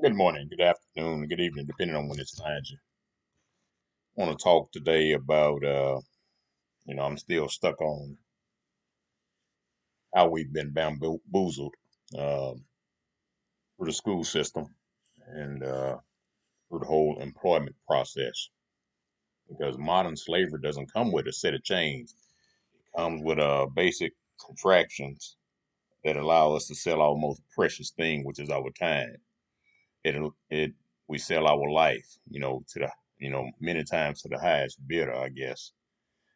Good morning, good afternoon, good evening, depending on when it's finds you. I want to talk today about, I'm still stuck on how we've been bamboozled through the school system and through the whole employment process. Because modern slavery doesn't come with a set of chains; it comes with basic contractions that allow us to sell our most precious thing, which is our time. It we sell our life, to the many times to the highest bidder, I guess.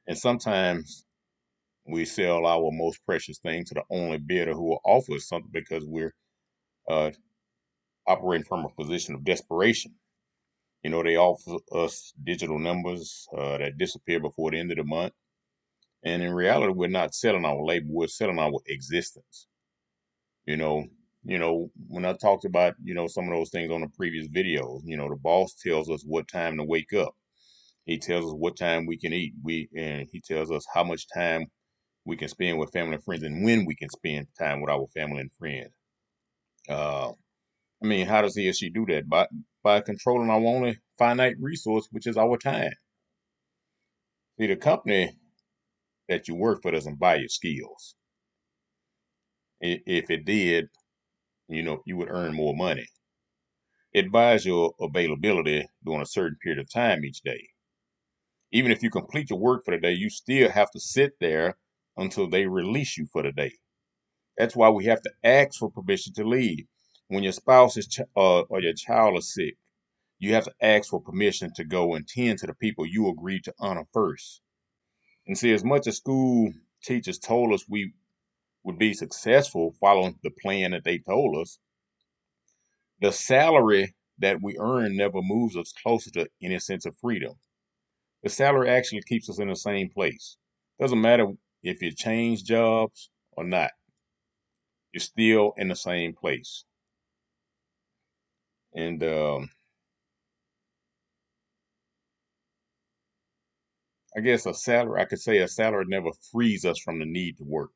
And sometimes we sell our most precious thing to the only bidder who will offer us something because we're uh, operating from a position of desperation. They offer us digital numbers that disappear before the end of the month. And in reality, we're not selling our labor, we're selling our existence. You know, when I talked about, some of those things on the previous videos, the boss tells us what time to wake up. He tells us what time we can eat. And he tells us how much time we can spend with family and friends and when we can spend time with our family and friends. Uh, how does he or she do that? By controlling our only finite resource, which is our time. See, the company that you work for doesn't buy your skills. If it did, you would earn more money. It buys your availability during a certain period of time each day. Even if you complete your work for the day, you still have to sit there until they release you for the day. That's why we have to ask for permission to leave. When your spouse or your child is sick, you have to ask for permission to go and tend to the people you agreed to honor first. And see, as much as school teachers told us we would be successful following the plan that they told us, the salary that we earn never moves us closer to any sense of freedom. The salary actually keeps us in the same place. Doesn't matter if you change jobs or not, you're still in the same place. And I could say a salary never frees us from the need to work.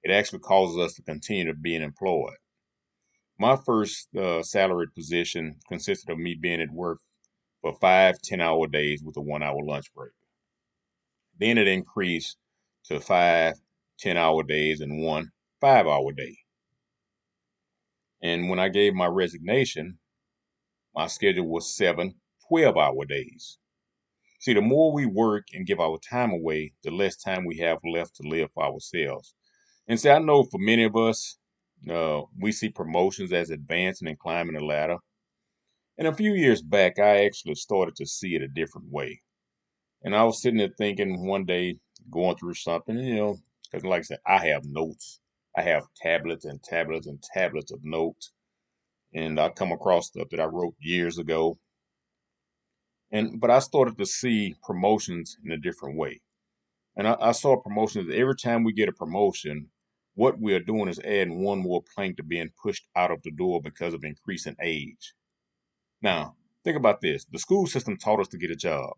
It actually causes us to continue to being employed. My first salaried position consisted of me being at work for 5 10-hour days with a 1 hour lunch break. Then it increased to 5 10-hour days and 1 5 hour day. And when I gave my resignation, my schedule was 7 12 hour days. See, the more we work and give our time away, the less time we have left to live for ourselves. And see, I know for many of us, we see promotions as advancing and climbing the ladder. And a few years back, I actually started to see it a different way. And I was sitting there thinking one day, going through something, because like I said, I have notes. I have tablets and tablets and tablets of notes. And I come across stuff that I wrote years ago. But I started to see promotions in a different way. And I saw promotions every time we get a promotion, what we are doing is adding one more plank to being pushed out of the door because of increasing age. Now, think about this. The school system taught us to get a job.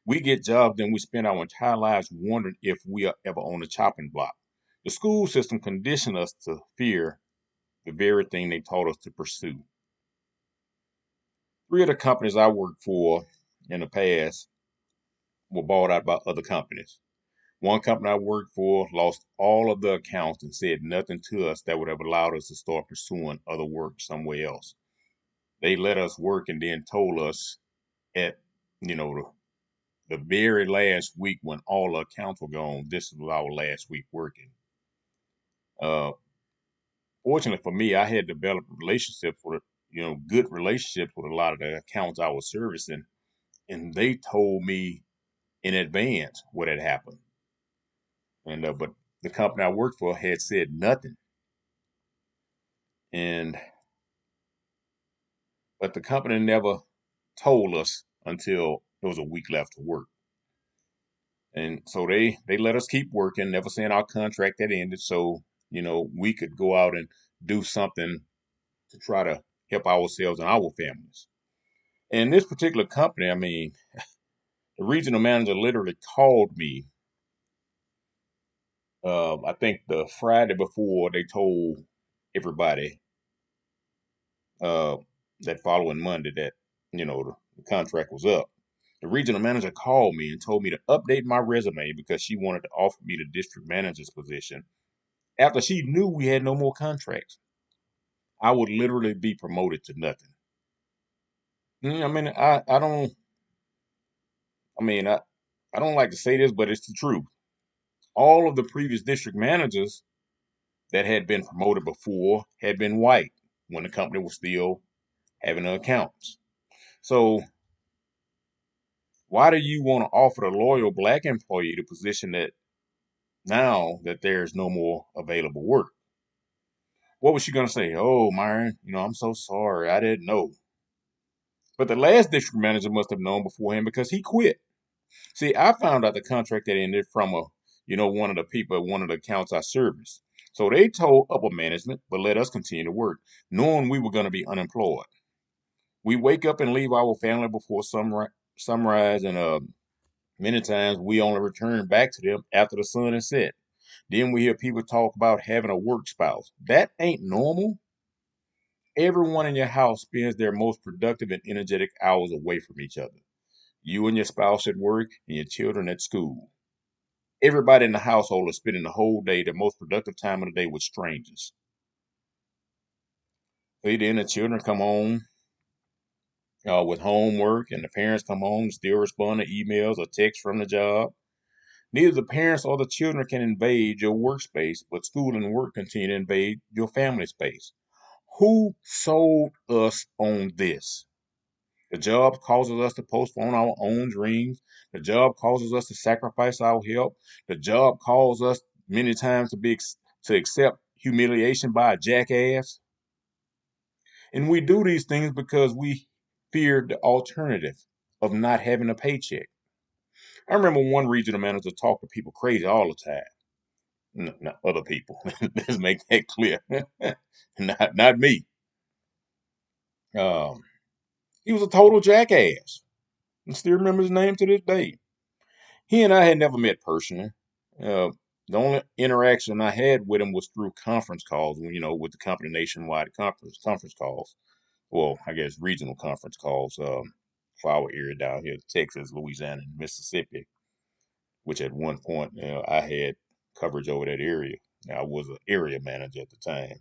We get jobs, then we spend our entire lives wondering if we are ever on the chopping block. The school system conditioned us to fear the very thing they taught us to pursue. Three of the companies I worked for in the past were bought out by other companies. One company I worked for lost all of the accounts and said nothing to us that would have allowed us to start pursuing other work somewhere else. They let us work and then told us at, you know, the very last week when all the accounts were gone, this was our last week working. Uh, Fortunately for me, I had developed relationships with, good relationships with a lot of the accounts I was servicing, and they told me in advance what had happened. But the company I worked for had said nothing. And but the company never told us until there was a week left to work. And so they let us keep working, never saying our contract had ended, so we could go out and do something to try to help ourselves and our families. And this particular company, the regional manager literally called me. I think the Friday before they told everybody. that following Monday that, the contract was up. The regional manager called me and told me to update my resume because she wanted to offer me the district manager's position after she knew we had no more contracts. I would literally be promoted to nothing. I mean, I don't, I mean, I don't like to say this, but it's the truth. All of the previous district managers that had been promoted before had been white when the company was still having the accounts. So why do you want to offer the loyal black employee the position that now that there's no more available work? What was she going to say? Oh, Myron, I'm so sorry. I didn't know. But the last district manager must have known beforehand because he quit. See, I found out the contract that ended from one of the people at one of the accounts I serviced. So they told upper management, but let us continue to work, knowing we were going to be unemployed. We wake up and leave our family before sunrise, and many times we only return back to them after the sun has set. Then we hear people talk about having a work spouse. That ain't normal. Everyone in your house spends their most productive and energetic hours away from each other. You and your spouse at work and your children at school. Everybody in the household is spending the whole day, the most productive time of the day, with strangers. Then the children come home with homework, and the parents come home and still respond to emails or texts from the job. Neither the parents or the children can invade your workspace, but school and work continue to invade your family space. Who sold us on this? The job causes us to postpone our own dreams. The job causes us to sacrifice our health. The job calls us many times to accept humiliation by a jackass. And we do these things because we fear the alternative of not having a paycheck. I remember one regional manager talked to people crazy all the time. No, not other people. Let's make that clear. Not me. Um, he was a total jackass. I still remember his name to this day. He and I had never met personally. Uh, the only interaction I had with him was through conference calls, with the company nationwide conference calls. Well, I guess regional conference calls for our area down here, Texas, Louisiana, and Mississippi, which at one point I had coverage over that area. I was an area manager at the time.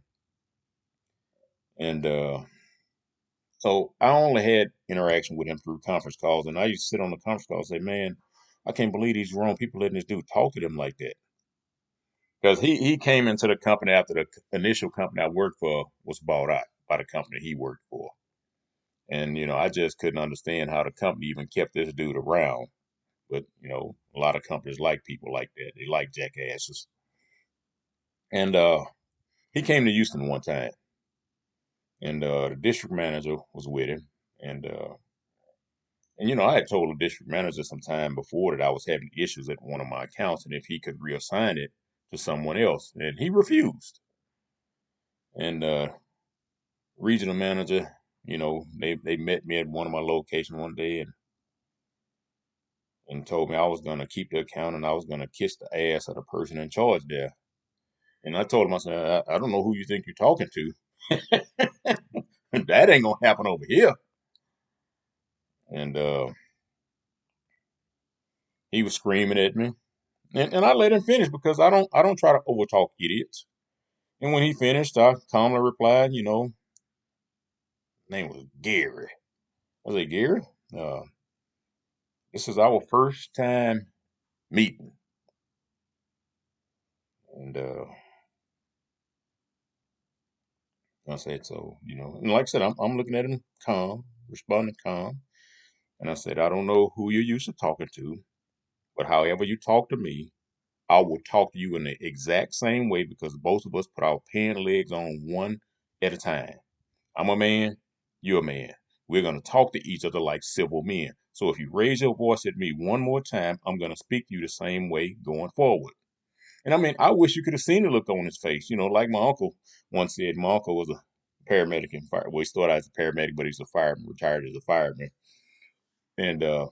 And so I only had interaction with him through conference calls. And I used to sit on the conference call and say, man, I can't believe these wrong people letting this dude talk to them like that. Because he came into the company after the initial company I worked for was bought out by the company he worked for. And, I just couldn't understand how the company even kept this dude around. But, a lot of companies like people like that. They like jackasses. And he came to Houston one time. And the district manager was with him. And, uh, and I had told the district manager some time before that I was having issues at one of my accounts and if he could reassign it to someone else. And he refused. And regional manager, they met me at one of my locations one day and told me I was going to keep the account and I was going to kiss the ass of the person in charge there. And I told him, I said, I don't know who you think you're talking to. That ain't going to happen over here. And he was screaming at me. And I let him finish because I don't try to overtalk idiots. And when he finished, I calmly replied, name was Gary. I said, Gary, uh, this is our first time meeting. And I said, so, and like I said, I'm looking at him calm, responding calm. And I said, I don't know who you're used to talking to, but however you talk to me, I will talk to you in the exact same way because both of us put our pant legs on one at a time. I'm a man, you're a man. We're going to talk to each other like civil men. So if you raise your voice at me one more time, I'm going to speak to you the same way going forward. And I mean, I wish you could have seen the look on his face. Like my uncle once said, my uncle was a paramedic and fire. Well, he started out as a paramedic, but he's a fireman, retired as a fireman. And it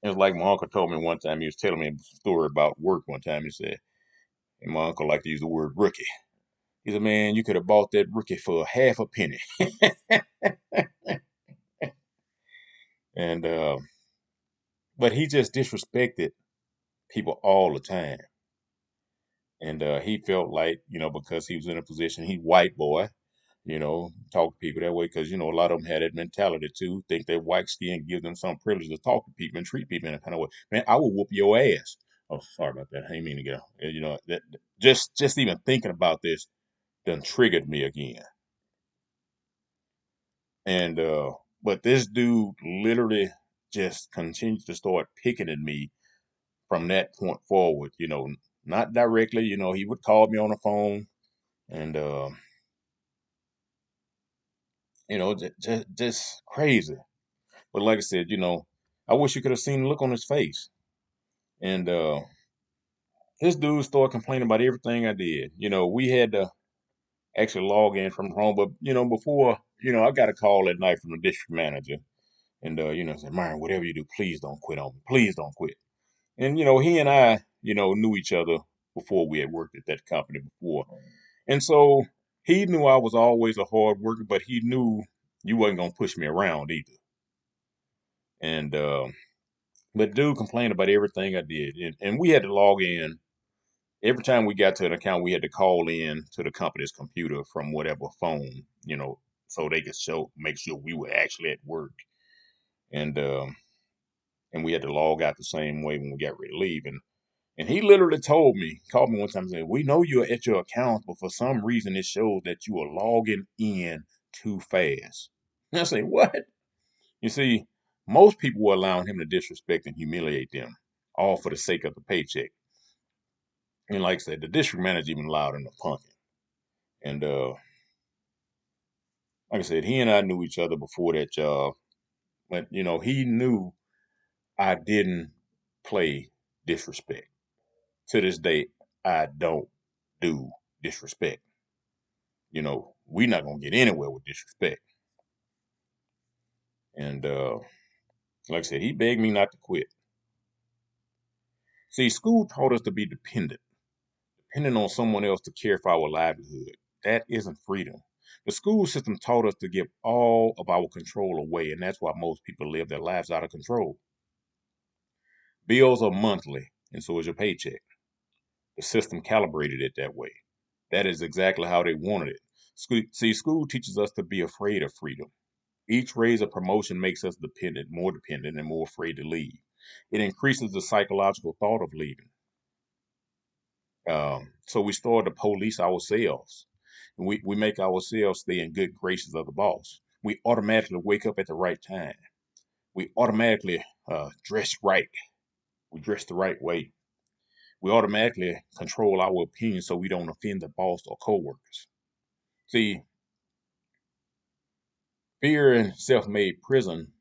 was like my uncle told me one time, he was telling me a story about work one time. He said, and my uncle liked to use the word rookie. He said, man, you could have bought that rookie for half a penny. but he just disrespected people all the time. And he felt like, because he was in a position, he white boy, talk to people that way because, a lot of them had that mentality too, think that white skin gives them some privilege to talk to people and treat people in a kind of way. Man, I will whoop your ass. Oh, sorry about that. I didn't mean to get off. That just even thinking about this done triggered me again. And but this dude literally just continues to start picking at me from that point forward, not directly, he would call me on the phone and just crazy. But like I said, I wish you could have seen the look on his face. And this dude started complaining about everything I did. We had to actually log in from home, but before, I got a call at night from the district manager, and said, Myron, whatever you do, please don't quit on me. Please don't quit. And he and I, knew each other before we had worked at that company before. And so he knew I was always a hard worker, but he knew you wasn't gonna push me around either. And but dude complained about everything I did, and we had to log in every time we got to an account. We had to call in to the company's computer from whatever phone, so they could make sure we were actually at work. And and we had to log out the same way when we got ready to leave. And he literally called me one time and said, we know you're at your account, but for some reason it shows that you are logging in too fast. And I say, what? You see, most people were allowing him to disrespect and humiliate them, all for the sake of the paycheck. And like I said, the district manager even allowed him to punk him. And like I said, he and I knew each other before that job. But, he knew I didn't play disrespect. To this day, I don't do disrespect. We're not gonna get anywhere with disrespect. And like I said, he begged me not to quit. See, school taught us to be dependent on someone else to care for our livelihood. That isn't freedom. The school system taught us to give all of our control away, and that's why most people live their lives out of control. Bills are monthly, and so is your paycheck. The system calibrated it that way. That is exactly how they wanted it. See, school teaches us to be afraid of freedom. Each raise or promotion makes us more dependent, and more afraid to leave. It increases the psychological thought of leaving. So we start to police ourselves. And we make ourselves stay in good graces of the boss. We automatically wake up at the right time. We automatically dress right. We dress the right way. We automatically control our opinions so we don't offend the boss or coworkers. See, fear in self-made prison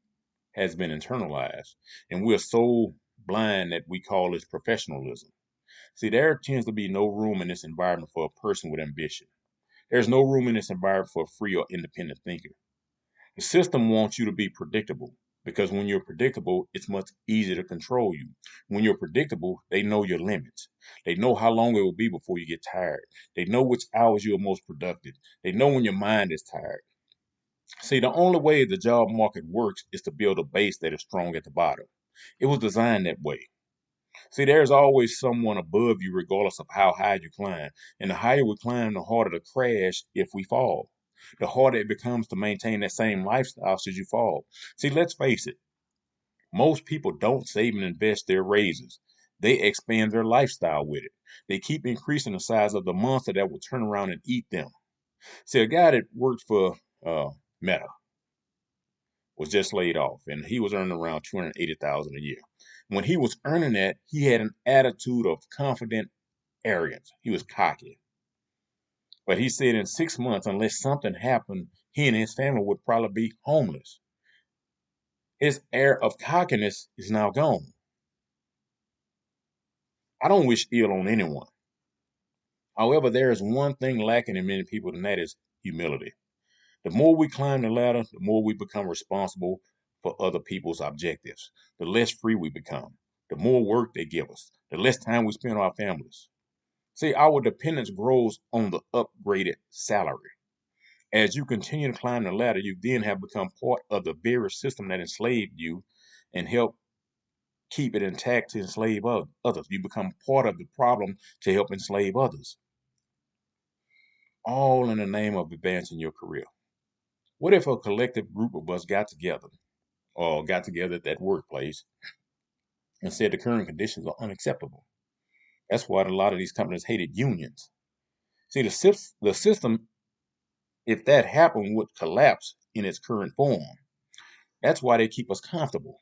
has been internalized, and we're so blind that we call this professionalism. See, there tends to be no room in this environment for a person with ambition. There's no room in this environment for a free or independent thinker. The system wants you to be predictable because when you're predictable, it's much easier to control you. When you're predictable, they know your limits. They know how long it will be before you get tired. They know which hours you are most productive. They know when your mind is tired. See, the only way the job market works is to build a base that is strong at the bottom. It was designed that way. See, there's always someone above you, regardless of how high you climb. And the higher we climb, the harder to crash if we fall. The harder it becomes to maintain that same lifestyle should you fall. See, let's face it, most people don't save and invest their raises. They expand their lifestyle with it. They keep increasing the size of the monster that will turn around and eat them. See, a guy that worked for Meta was just laid off, and he was earning around 280,000 a year. When he was earning that, he had an attitude of confident arrogance. He was cocky. But he said in 6 months, unless something happened, he and his family would probably be homeless. His air of cockiness is now gone. I don't wish ill on anyone. However, there is one thing lacking in many people, and that is humility. The more we climb the ladder, the more we become responsible for other people's objectives. The less free we become. The more work they give us. The less time we spend on our families. See, our dependence grows on the upgraded salary. As you continue to climb the ladder, you then have become part of the very system that enslaved you and helped keep it intact to enslave others. You become part of the problem to help enslave others, all in the name of advancing your career. What if a collective group of us got together or got together at that workplace and said the current conditions are unacceptable? That's why a lot of these companies hated unions. See, the system, if that happened, would collapse in its current form. That's why they keep us comfortable,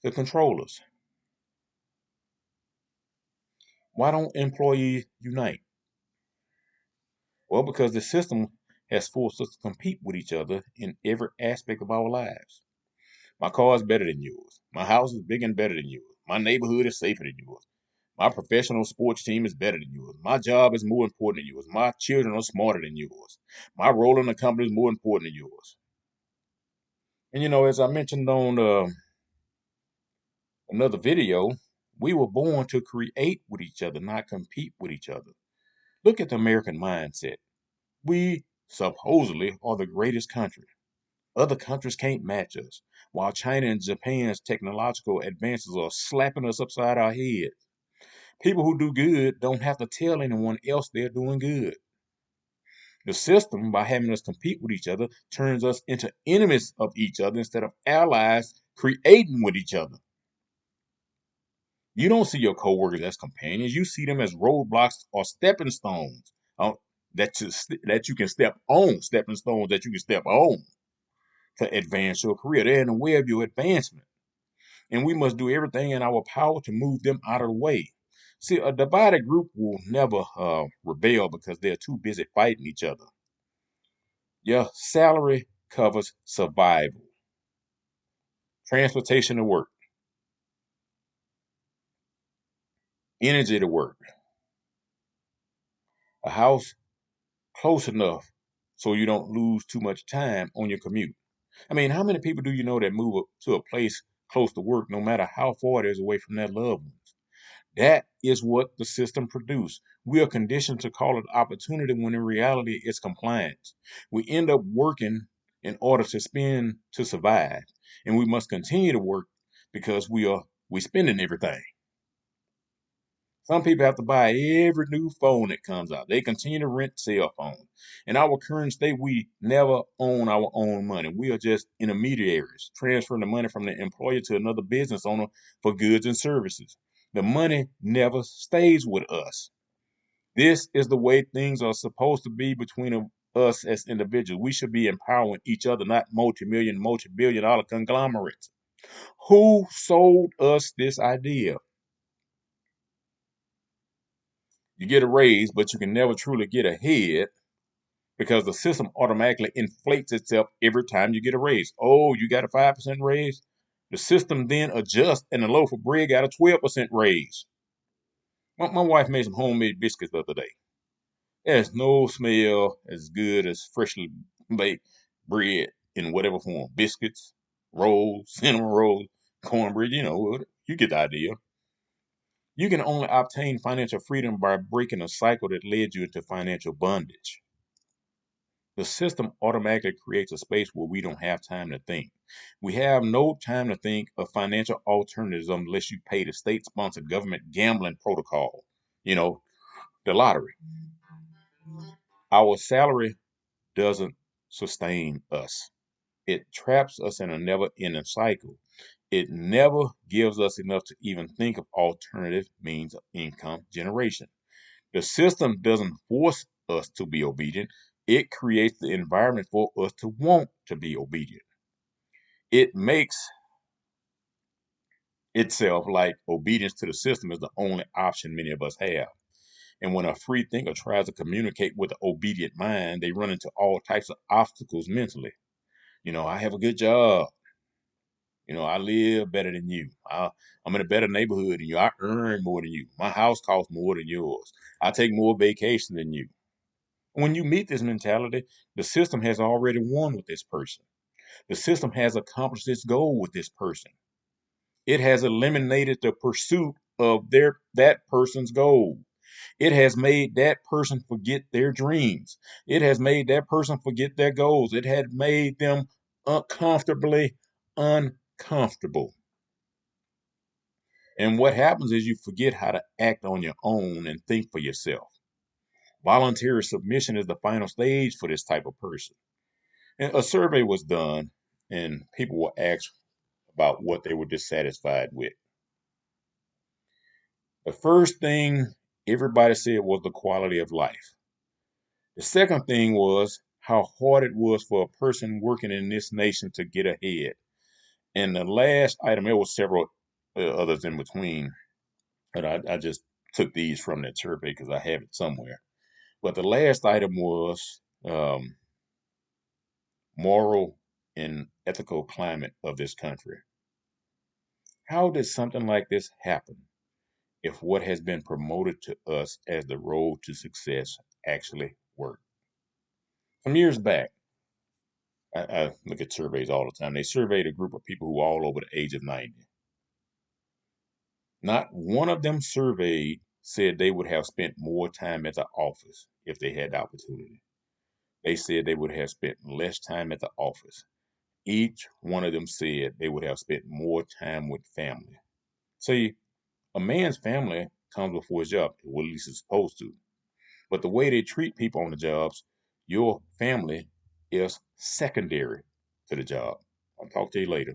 to control us. Why don't employees unite? Well, because the system has forced us to compete with each other in every aspect of our lives. My car is better than yours. My house is bigger and better than yours. My neighborhood is safer than yours. My professional sports team is better than yours. My job is more important than yours. My children are smarter than yours. My role in the company is more important than yours. And as I mentioned on another video, we were born to create with each other, not compete with each other. Look at the American mindset. We supposedly are the greatest country. Other countries can't match us, while China and Japan's technological advances are slapping us upside our head. People who do good don't have to tell anyone else they're doing good. The system, by having us compete with each other, turns us into enemies of each other instead of allies creating with each other. You don't see your coworkers as companions. You see them as roadblocks or stepping stones that you can step on, stepping stones that you can step on to advance your career. They're in the way of your advancement. And we must do everything in our power to move them out of the way. See, a divided group will never rebel because they're too busy fighting each other. Your salary covers survival, transportation to work, energy to work, a house close enough so you don't lose too much time on your commute. I mean, how many people do you know that move up to a place close to work no matter how far it is away from their loved ones? That is what the system produced. We are conditioned to call it opportunity when in reality it's compliance. We end up working in order to spend to survive, and we must continue to work because we spending everything. Some people have to buy every new phone that comes out. They continue to rent cell phones. In our current state, we never own our own money. We are just intermediaries, transferring the money from the employer to another business owner for goods and services. The money never stays with us. This is the way things are supposed to be between us as individuals. We should be empowering each other, not multi-billion dollar conglomerates. Who sold us this idea? You get a raise, but you can never truly get ahead because the system automatically inflates itself every time you get a raise. Oh, you got a 5% raise? The system then adjusts and the loaf of bread got a 12% raise. My wife made some homemade biscuits the other day. There's no smell as good as freshly baked bread in whatever form. Biscuits, rolls, cinnamon rolls, cornbread, you get the idea. You can only obtain financial freedom by breaking a cycle that led you into financial bondage. The system automatically creates a space where we don't have time to think. We have no time to think of financial alternatives unless you pay the state sponsored government gambling protocol, you know, the lottery. Our salary doesn't sustain us. It traps us in a never ending cycle. It never gives us enough to even think of alternative means of income generation. The system doesn't force us to be obedient. It creates the environment for us to want to be obedient. It makes itself like obedience to the system is the only option many of us have. And when a free thinker tries to communicate with an obedient mind, they run into all types of obstacles mentally. I have a good job. I live better than you. I'm in a better neighborhood than you. I earn more than you. My house costs more than yours. I take more vacation than you. When you meet this mentality, the system has already won with this person. The system has accomplished its goal with this person. It has eliminated the pursuit of that person's goal. It has made that person forget their dreams. It has made that person forget their goals. It had made them uncomfortably uncomfortable. And what happens is you forget how to act on your own and think for yourself. Voluntary submission is the final stage for this type of person. And a survey was done, and people were asked about what they were dissatisfied with. The first thing everybody said was the quality of life. The second thing was how hard it was for a person working in this nation to get ahead. And the last item, there were several others in between, but I just took these from that survey because I have it somewhere. But the last item was moral and ethical climate of this country. How did something like this happen if what has been promoted to us as the road to success actually worked? Some years back, I look at surveys all the time. They surveyed a group of people who are all over the age of 90. Not one of them surveyed said they would have spent more time at the office if they had the opportunity. They said they would have spent less time at the office. Each one of them said they would have spent more time with family. See, a man's family comes before his job, well, at least it's supposed to. But the way they treat people on the jobs, your family is secondary to the job. I'll talk to you later.